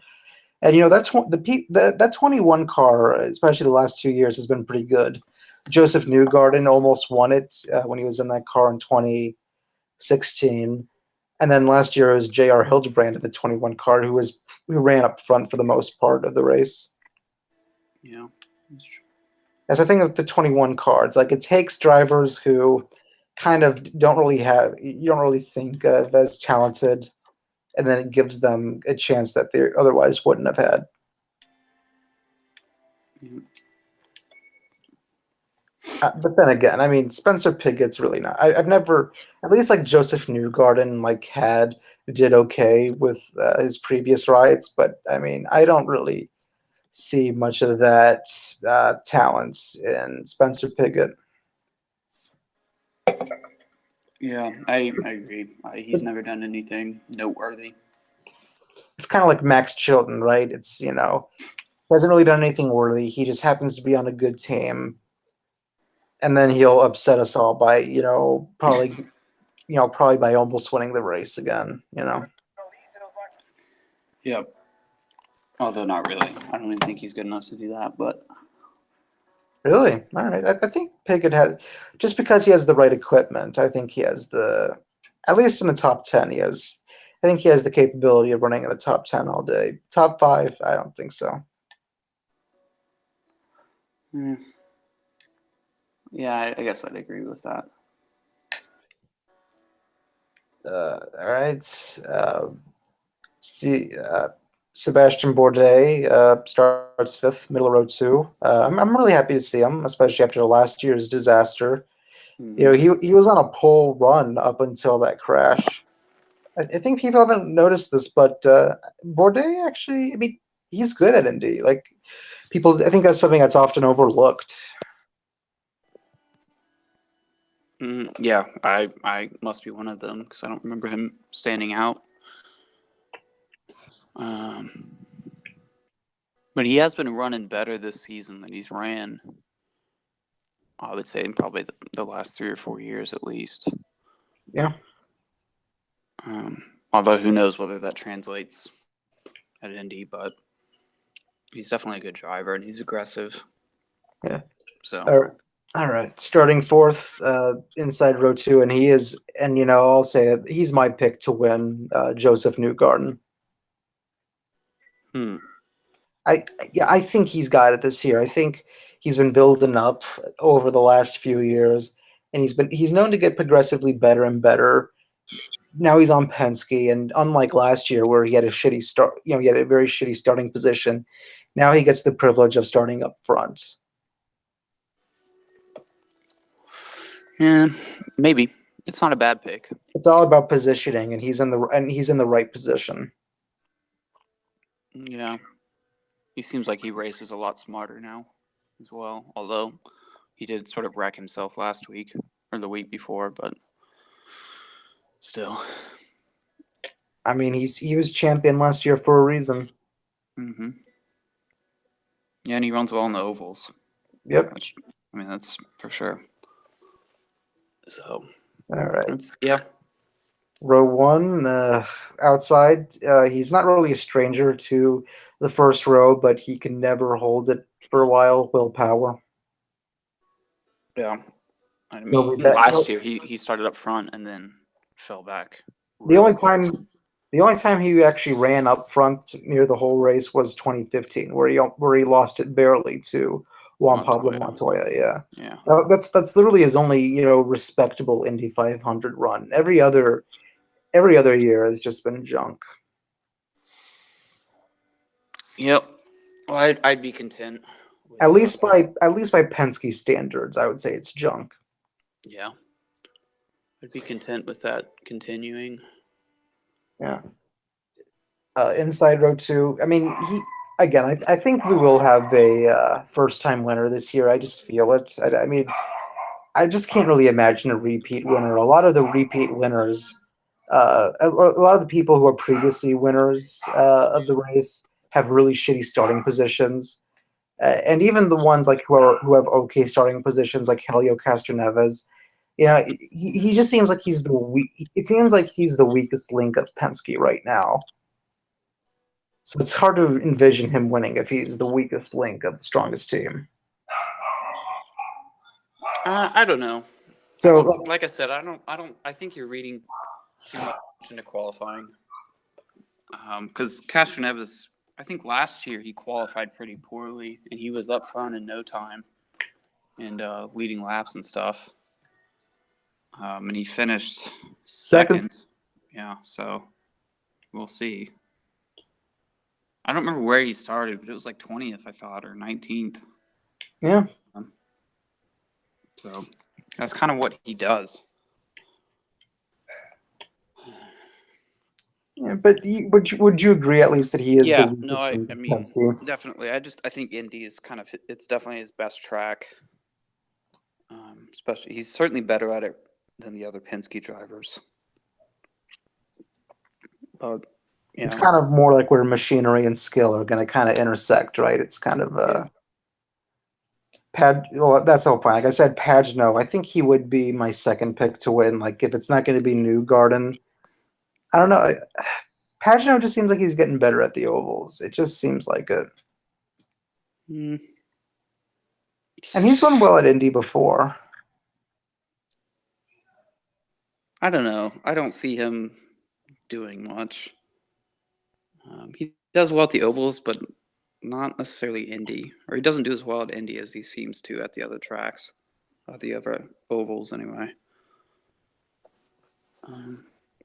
And that 21 car, especially the last 2 years, has been pretty good. Joseph Newgarden almost won it when he was in that car in 2016. And then last year it was J.R. Hildebrand in the 21 car who ran up front for the most part of the race. Yeah, that's true. As I think of the 21 cards, like it takes drivers who kind of you don't really think of as talented, and then it gives them a chance that they otherwise wouldn't have had. Yeah. But then again, I mean, Spencer Pigot's really not. I've never, at least like Joseph Newgarden, like did okay with his previous rides, but I mean, I don't really see much of that talent in Spencer Pigot. Yeah, I agree. He's never done anything noteworthy. It's kind of like Max Chilton, right? Hasn't really done anything worthy. He just happens to be on a good team, and then he'll upset us all by probably by almost winning the race again. Yep. Although not really. I don't even think he's good enough to do that. But Really? All right. I think Pickett has, just because he has the right equipment. I think he has at least in the top 10. I think he has the capability of running in the top 10 all day. Top five, I don't think so. yeah, I guess I'd agree with that. All right. See, Sebastian Bourdais starts fifth, middle row two. I'm really happy to see him, especially after last year's disaster. He was on a pole run up until that crash. I think people haven't noticed this, but Bourdais actually, I mean, he's good at Indy. Like I think that's something that's often overlooked. Yeah, I must be one of them because I don't remember him standing out. But he has been running better this season than he's ran. I would say in probably the last 3 or 4 years at least. Yeah. Although who knows whether that translates at Indy, but he's definitely a good driver and he's aggressive. Yeah. So. All right. Starting fourth, inside row two, and I'll say it, he's my pick to win. Joseph Newgarden. I think he's got it this year. I think he's been building up over the last few years, and he's known to get progressively better and better. now he's on Penske, and unlike last year where he had a shitty start, he had a very shitty starting position. Now he gets the privilege of starting up front. Yeah, maybe. It's not a bad pick. It's all about positioning, and he's in the right position. Yeah. He seems like he races a lot smarter now as well. Although he did sort of wreck himself last week or the week before, but still. I mean, he was champion last year for a reason. Mm-hmm. Yeah, and he runs well in the ovals. Yep. Which, I mean, that's for sure. So, All right. yeah. Row one, outside. He's not really a stranger to the first row, but he can never hold it for a while. Willpower. Yeah. I mean, He'll be back. last year he started up front and then fell back The really only quick. time, the only time he actually ran up front near the whole race was 2015, where he lost it barely to Juan Pablo Montoya. Montoya. Yeah, Yeah. that's literally his only respectable Indy 500 run. Every other year has just been junk. Yep. Well, I'd be content with At least by Penske standards, I would say it's junk. yeah. I'd be content with that continuing. Yeah. Inside row two. I mean, I think we will have a first time winner this year. I just feel it. I mean, I just can't really imagine a repeat winner. A lot of the repeat winners, a lot of the people who are previously winners of the race have really shitty starting positions, and even the ones like who have okay starting positions, like Helio Castroneves. He just seems like he's the weak. It seems like he's the weakest link of Penske right now. So it's hard to envision him winning if he's the weakest link of the strongest team. I don't know. So, Like I said, I don't. I think you're reading too much into qualifying. Because Castroneves, I think last year he qualified pretty poorly, and he was up front in no time, and leading laps and stuff. And he finished second. Yeah, so we'll see. I don't remember where he started, but it was like 20th, I thought, or 19th. yeah. So that's kind of what he does. Yeah, but would you agree at least that he is the weakest no, I link of mean, Penske? definitely. I think Indy is it's definitely his best track. Especially, he's certainly better at it than the other Penske drivers. But It's kind of more like where machinery and skill are going to kind of intersect, right? It's kind of Well, that's the whole point. Like I said, Pagano. I think he would be my second pick to win. Like if it's not going to be Newgarden, I don't know. Pagano just seems like he's getting better at the ovals. It just seems like it. Mm. And he's run well at Indy before. I don't know. I don't see him doing much. He does well at the ovals, but not necessarily Indy. Or he doesn't do as well at Indy as he seems to at the other tracks, the other ovals anyway. I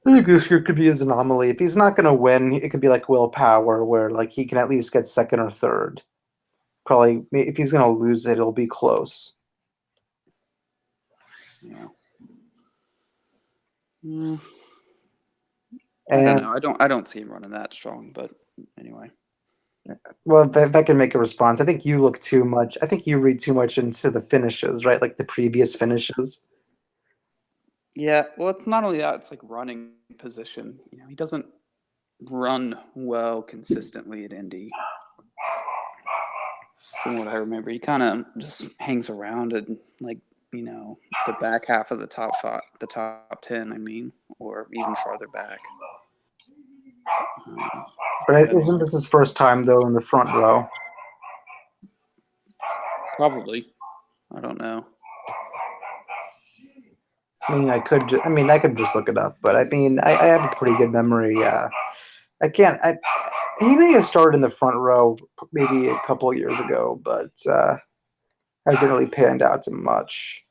think this year could be his anomaly. If he's not going to win, it could be like willpower, where like he can at least get second or third. Probably, if he's going to lose it, it'll be close. Yeah. Mm. And, I don't know. I don't see him running that strong, but anyway. well, if I can make a response, I think you look too much. I think you read too much into the finishes, right? Like the previous finishes. Yeah, well, it's not only that; it's like running position. He doesn't run well consistently at Indy. From what I remember, he kind of just hangs around at like the back half of the the top 10. I mean, or even farther back. But isn't this his first time though in the front row? Probably. I don't know. I mean, I could just look it up, but I mean, I have a pretty good memory. I can't. He may have started in the front row maybe a couple of years ago, but hasn't really panned out to much.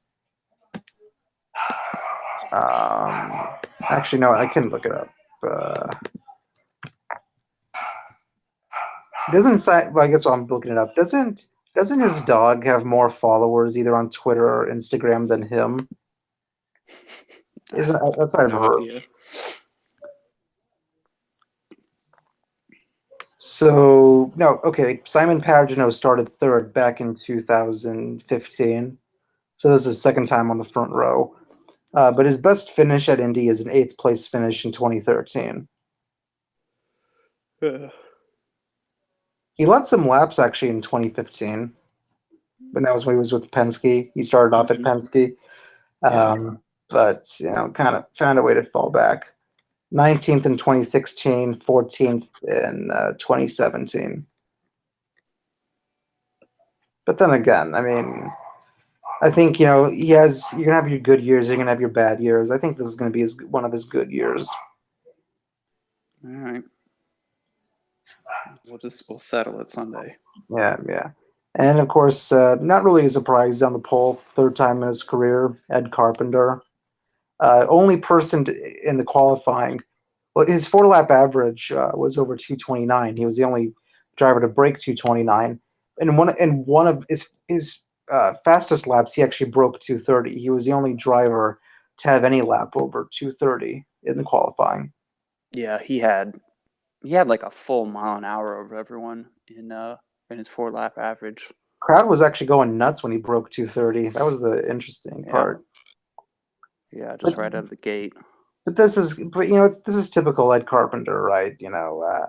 Actually, no, I can look it up. Uh, doesn't say, well, I guess while I'm looking it up, doesn't his dog have more followers either on Twitter or Instagram than him? I Isn't have that's what I've no heard. idea. So no, okay. Simon Pagino started third back in 2015. So this is his second time on the front row. But his best finish at Indy is an eighth place finish in 2013. He led some laps actually in 2015, and that was when he was with Penske. He started off at Mhm. Penske, Yeah. but kind of found a way to fall back. 19th in 2016, 14th in 2017. But then again, I mean, I think you're gonna have your good years, you're gonna have your bad years. I think this is gonna be one of his good years. All right. We'll settle it Sunday. Yeah, yeah. And of course, not really a surprise on the pole, third time in his career, Ed Carpenter. Only person in the qualifying. Well, his four lap average was over 229. He was the only driver to break 229. And one of his fastest laps, he actually broke 230. He was the only driver to have any lap over 230 in the qualifying. Yeah, he had like a full mile an hour over everyone in his 4 lap average. Crowd was actually going nuts when he broke 230. That was the interesting Yeah. part. Yeah, But just right out of the gate. this is typical Ed Carpenter, right? I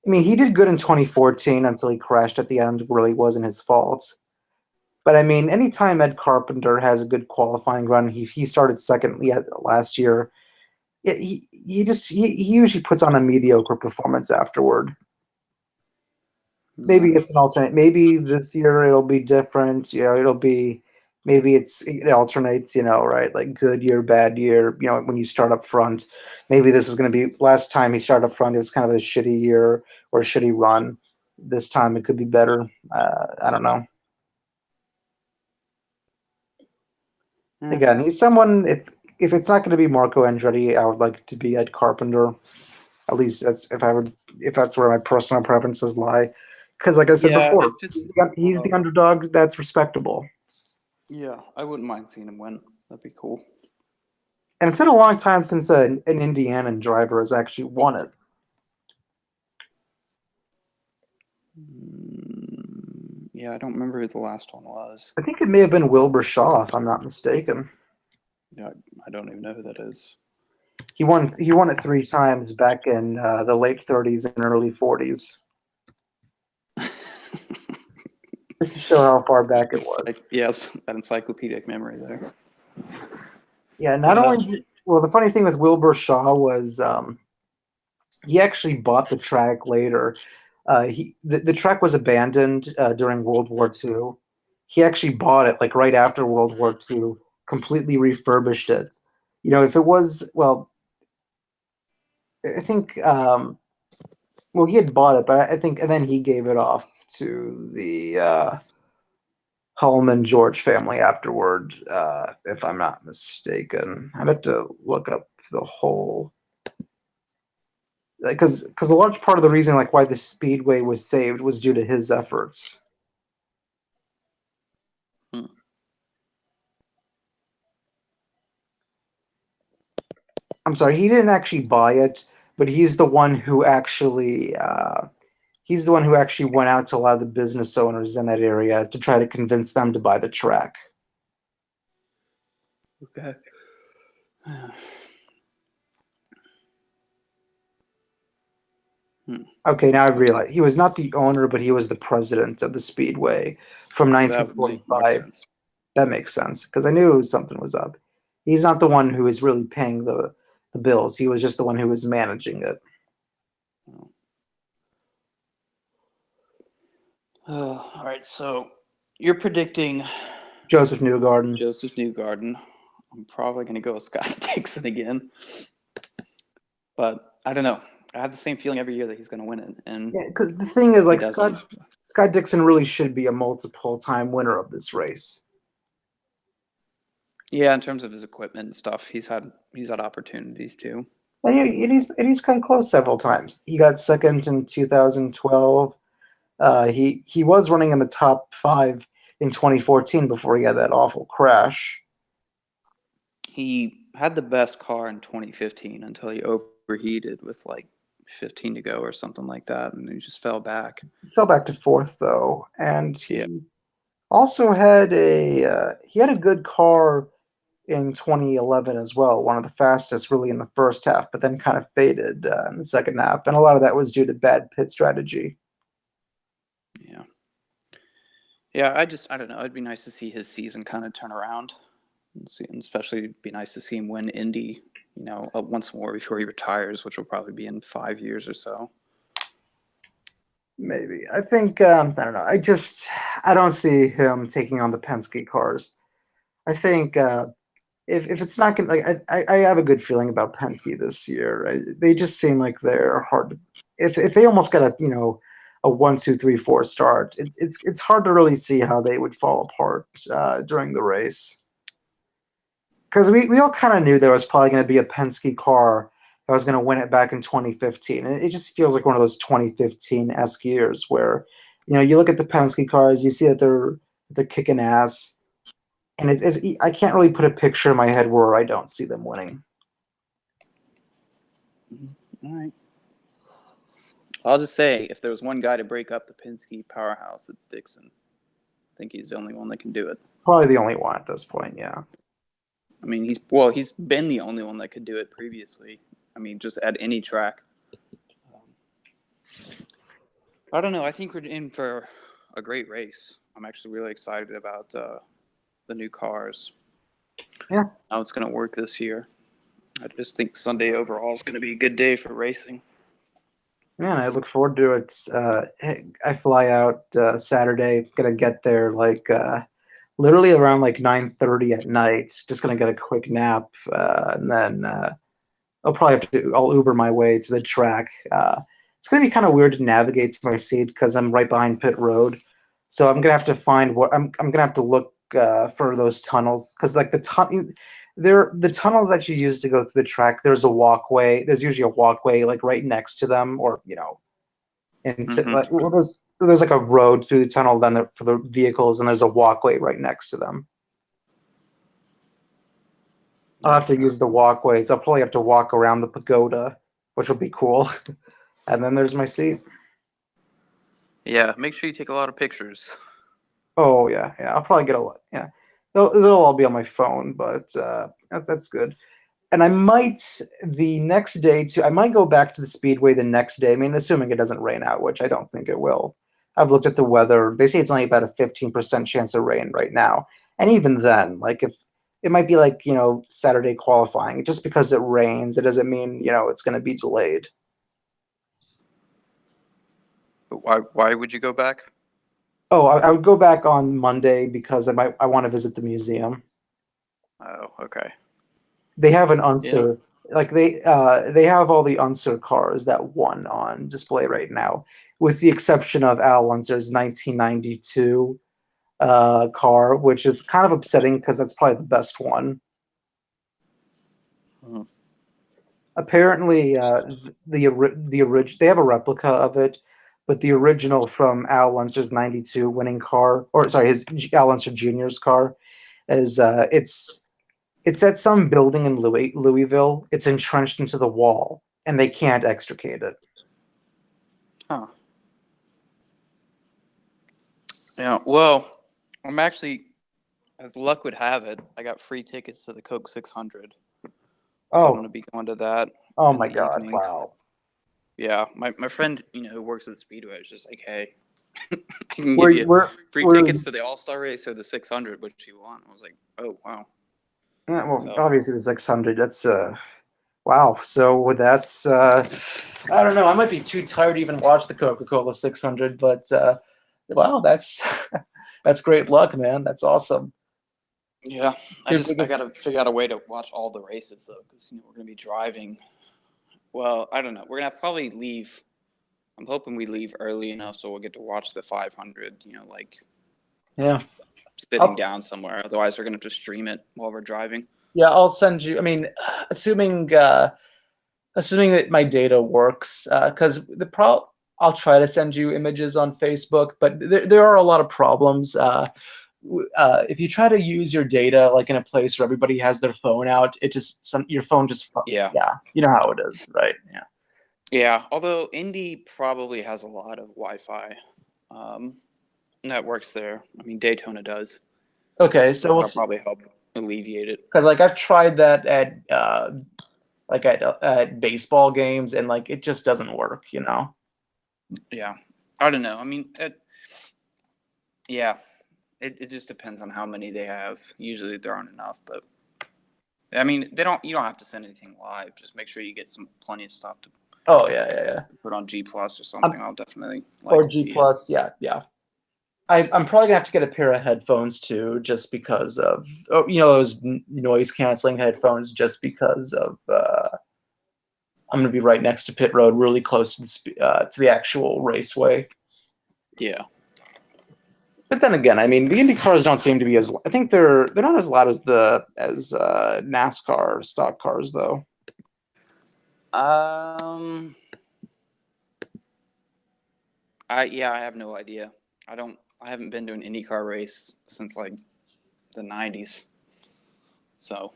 mean, he did good in 2014 until he crashed at the end. It really wasn't his fault. But I mean, anytime Ed Carpenter has a good qualifying run, he started second last year. He usually puts on a mediocre performance afterward. Maybe Yeah. it's an alternate. Maybe this year it'll be different. It'll be maybe it alternates. Right? Like good year, bad year. When you start up front, maybe this is going to be last time he started up front. It was kind of a shitty year or a shitty run. This time it could be better. I don't know. Eh, Again, he's someone. If it's not going to be Marco Andretti, I would like it to be Ed Carpenter. At least if that's where my personal preferences lie. Because, like I said yeah, before, if it's he's the underdog. That's respectable. yeah, I wouldn't mind seeing him win. That'd be cool. And it's been a long time since an Indiana driver has actually won it. Yeah, I don't remember who the last one was. I think it may have been Wilbur Shaw, if I'm not mistaken. Yeah, I don't even know who that is. He won it 3 times back in the late 30s and early 40s. Just to show how far back it was. Yeah, it's that encyclopedic memory there. Yeah, not only well, the funny thing with Wilbur Shaw was he actually bought the track later. The track was abandoned during World War II. He actually bought it like right after World War II, completely refurbished it. If it was well, I think well he had bought it, but I think and then he gave it off to the Hallman George family afterward, if I'm not mistaken. I'd have to look up the whole because a large part of the reason like why the speedway was saved was due to his efforts. Hmm. I'm sorry, he didn't actually buy it, but he's the one who actually went out to a lot of the business owners in that area to try to convince them to buy the track. Okay. Okay, now I realize he was not the owner, but he was the president of the speedway from That would make more 1945. sense. That makes sense because I knew something was up. He's not the one who is really paying the bills. He was just the one who was managing it. All right, so you're predicting Joseph Newgarden. Joseph Newgarden. I'm probably going to go with Scott Dixon again, but I don't know. I have the same feeling every year that he's going to win it, and Yeah, because the thing is, he like doesn't. Scott Dixon really should be a multiple time winner of this race. Yeah, in terms of his equipment and stuff, he's had opportunities too. And he's come close several times. He got second in 2012. He was running in the top five in 2014 before he had that awful crash. He had the best car in 2015 until he overheated with like 15 to go or something like that, and he just fell back. He fell back to fourth though, and Yeah, he also had a good car in 2011 as well, one of the fastest really in the first half, but then kind of faded in the second half, and a lot of that was due to bad pit strategy. yeah, yeah. I don't know. It'd be nice to see his season kind of turn around, and especially it'd be nice to see him win Indy. Once more before he retires, which will probably be in 5 years or so. Maybe I think I don't know. I don't see him taking on the Penske cars. I think if it's not gonna like I have a good feeling about Penske this year. They just seem like they're hard to, if they almost got a 1, 2, 3, 4 start, it's hard to really see how they would fall apart during the race. Because we all kind of knew there was probably going to be a Penske car that was going to win it back in 2015. And it just feels like one of those 2015-esque years where, you look at the Penske cars, you see that they're kicking ass, and I can't really put a picture in my head where I don't see them winning. All right. I'll just say, if there was one guy to break up the Penske powerhouse, it's Dixon. I think he's the only one that can do it. Probably the only one at this point, yeah. I mean, he's been the only one that could do it previously. I mean, just at any track. I don't know. I think we're in for a great race. I'm actually really excited about the new cars. Yeah. How it's going to work this year. I just think Sunday overall is going to be a good day for racing. Man, I look forward to it. I fly out Saturday. Gonna get there like literally around like 9:30 at night. Just gonna get a quick nap, and then I'll Uber my way to the track. It's gonna be kind of weird to navigate to my seat because I'm right behind pit road. So I'm gonna have to find what I'm gonna have to look for those tunnels because like the tunnels that you use to go through the track. There's a walkway. There's usually a walkway like right next to them, or into Mm-hmm. like well, there's like a road through the tunnel then for the vehicles, and there's a walkway right next to them. I'll have to Okay. use the walkways. I'll probably have to walk around the pagoda, which will be cool. And then there's my seat. Yeah, make sure you take a lot of pictures. Oh yeah, yeah. I'll probably get a lot. Yeah, it'll all be on my phone, but that's good. And I might the next day too. I might go back to the speedway the next day. I mean, assuming it doesn't rain out, which I don't think it will. I've looked at the weather. They say it's only about a 15% chance of rain right now, and even then, like if it might be like Saturday qualifying, just because it rains, it doesn't mean it's going to be delayed. But why would you go back? Oh, I would go back on Monday because I want to visit the museum. Oh, okay. They have an Yeah. Unser, like they have all the Unser cars that won on display right now, with the exception of Al Unser's 1992 car, which is kind of upsetting because that's probably the best one. Hmm. Apparently, the original they have a replica of it, but the original from Al Unser's '92 winning car, or sorry, his Al Unser Jr.'s car, is it's at some building in Louisville. It's entrenched into the wall, and they can't extricate it. Huh. Yeah. Well, I'm actually, as luck would have it, I got free tickets to the Coke 600, so I'm Oh, going to be going to that oh in my the God! evening. Wow. Yeah, my friend, who works at Speedway is just like, hey, I can give We're you we're free we're tickets to the All Star race or the 600, which you want. I was like, oh wow. yeah, well, So obviously the 600. That's wow. So that's I don't know. I might be too tired to even watch the Coca-Cola 600, but wow, that's that's great luck, man. That's awesome. yeah, Your I biggest gotta figure out a way to watch all the races though, because we're gonna be driving. Well, I don't know. We're gonna probably leave. I'm hoping we leave early enough so we'll get to watch the 500. Like yeah. sitting down somewhere. Otherwise, we're gonna have to stream it while we're driving. Yeah, I'll send you. I mean, assuming assuming that my data works, because I'll try to send you images on Facebook, but there are a lot of problems. If you try to use your data like in a place where everybody has their phone out, your phone just Yeah. yeah, you know how it is, right? Yeah. Yeah, although Indy probably has a lot of Wi-Fi networks there. I mean, Daytona does. Okay, So so we'll that'll see. probably help alleviate it. Because like I've tried that at at baseball games, and like it just doesn't work, you know. Yeah, I don't know. I mean, it just depends on how many they have. Usually there aren't enough, but I mean, you don't have to send anything live. Just make sure you get plenty of stuff to Oh yeah. put on G Plus or something. I'll definitely like Or to G see it. Plus, yeah. I'm probably gonna have to get a pair of headphones too, just because of those noise canceling headphones. Just because of I'm gonna be right next to pit road, really close to the actual raceway. Yeah. But then again, I mean, the Indy cars don't seem to be as. I think they're not as loud as NASCAR stock cars, though. I have no idea. I haven't been to an IndyCar race since like the 90s. So,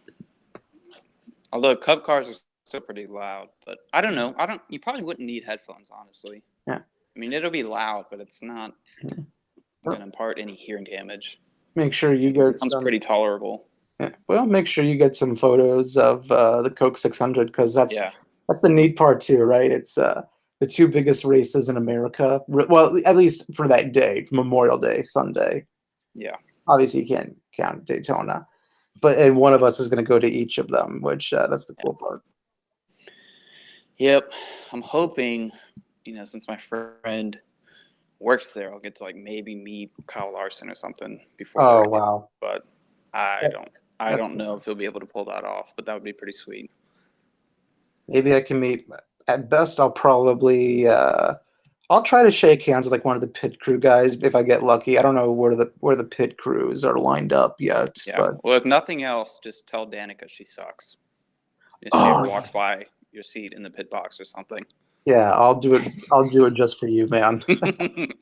although Cup cars are still pretty loud, but I don't know. You probably wouldn't need headphones, honestly. Yeah. I mean, it'll be loud, but it's not going to impart any hearing damage. Make sure you get It pretty tolerable. Yeah. Well, make sure you get some photos of the Coke 600, because that's the neat part too, right? It's the two biggest races in America. Well, at least for that day, Memorial Day, Sunday. Yeah. Obviously, you can't count Daytona, and one of us is going to go to each of them, which that's the cool part. Yep. I'm hoping, since my friend works there, I'll get to like maybe meet Kyle Larson or something before. Oh wow! But I don't know if he'll be able to pull that off, but that would be pretty sweet. Maybe I can meet. At best, I'll probably I'll try to shake hands with like one of the pit crew guys if I get lucky. I don't know where the pit crews are lined up yet. Yeah. But well, if nothing else, just tell Danica she sucks. If she ever walks by your seat in the pit box or something. Yeah, I'll do it. I'll do it just for you, man. That'd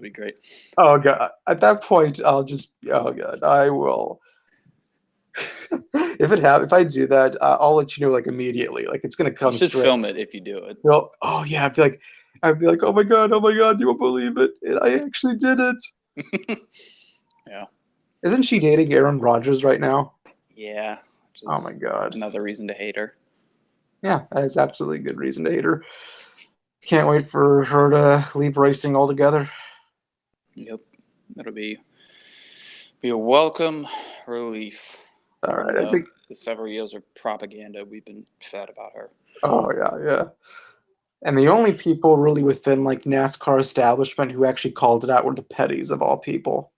be great. Oh god! At that point, I'll just. Oh god! I will. If I do that, I'll let you know like immediately. Like it's gonna come. You should straight. film it if you do it. Well, oh yeah, I'd be like, oh my god, you won't believe it, I actually did it. Yeah. Isn't she dating Aaron Rodgers right now? Yeah. Oh my god. Another reason to hate her. Yeah, that is absolutely a good reason to hate her. Can't wait for her to leave racing altogether. Yep. It'll be a welcome relief. All right, I think the several years of propaganda we've been fed about her. Oh yeah. And the only people really within like NASCAR establishment who actually called it out were the Petties of all people.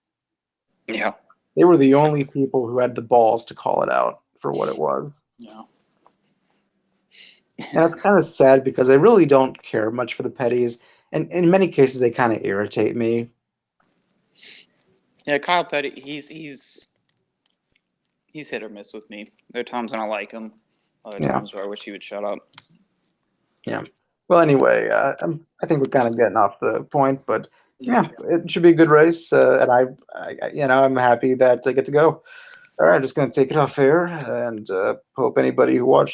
Yeah. They were the only people who had the balls to call it out for what it was. Yeah. And it's kind of sad because I really don't care much for the Petties. And in many cases, they kind of irritate me. Yeah, Kyle Petty, he's hit or miss with me. There are times when I like him. Other times where I wish he would shut up. Yeah. Well, anyway, I think we're kind of getting off the point, but yeah, it should be a good race, and I'm happy that I get to go. All right, I'm just going to take it off there, and hope anybody who watched